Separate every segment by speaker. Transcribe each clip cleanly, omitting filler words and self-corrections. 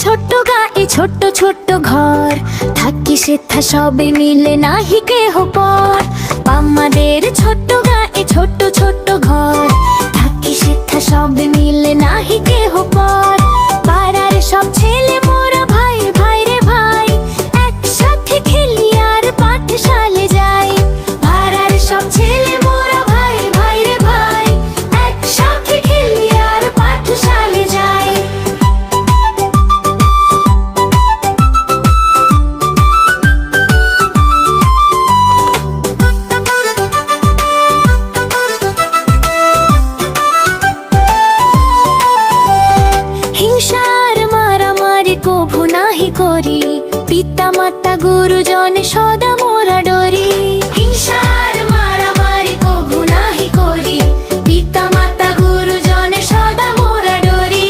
Speaker 1: ছোট্ট গায়ে ছোট্ট ছোট্ট ঘর, থাকি সেথা সবে মিলে নাহি কেহ পর। আমাদের ছোট্ট গায়ে ছোট্ট ছোট্ট ঘর, থাকি সেথা সবে মিলে নাহি কেহ পর। পাড়ার সব ছেলে মোরা ভাই ভাই রে ভাই, একসাথে খেলি আর পাঠশালে যাই। পাড়ার সব ছেলে মোরা ভাই ভাই রে ভাই, একসাথে খেলি আর পাঠশালে যাই। হিংসার মারামারি কভু নাহি করি, পিতা মাতা গুরুজনে সদা মোরা ডরি। হিংসার মারামারি কভু নাহি করি, পিতা মাতা গুরুজনে সদা মোরা ডরি।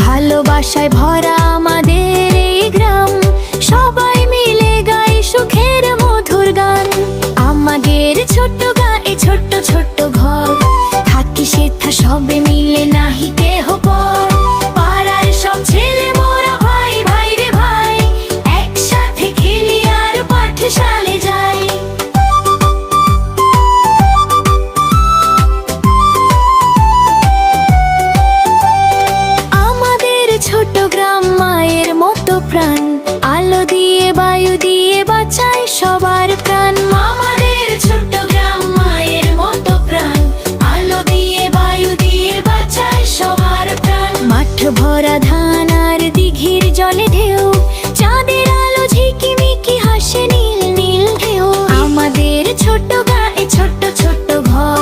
Speaker 1: ভালোবাসায় ভরা আমাদের এই গ্রাম, সবাই মিলে গাই সুখের মধুর গান। আমাদের ছোট্ট গায়ে ছোট্ট ছোট্ট ঘর, থাকি সেথা সবে মিলে নাহি কেহ পর। পাড়ার সব ছেলে মোরা ভাই ভাই রে ভাই, একসাথে খেলি আর পাঠশালে যাই। আমাদের ছোট গ্রাম মায়ের মতো প্রাণ, আলো দিয়ে বায়ু দিয়ে বাঁচায় সবার প্রাণ। আমাদের ছোট গ্রাম মায়ের মতো প্রাণ, আলো দিয়ে বায়ু দিয়ে বাঁচায় সবার প্রাণ। মাঠ ভরা ধান আর দিঘির জলে ঢেউ, চাঁদের আলো ঝিকিমিকি হাসে নীল নীল ঢেউ। আমাদের ছোট গায়ে ছোট্ট ছোট্ট ঘর,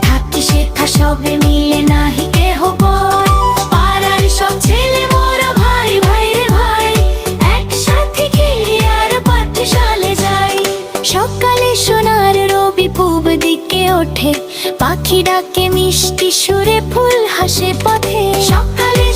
Speaker 1: থাকি সেথা সবে মিলে নাহি কেহ পর। পাড়ার সব ছেলে মোরা ভাই ভাই রে ভাই, একসাথে খেলি আর পাঠশালে যাই। সকালে সোনার রবি পূব দিকে ওঠে, পাখি ডাকে মিষ্টি সুরে ফুল হাসে পথে। সকালে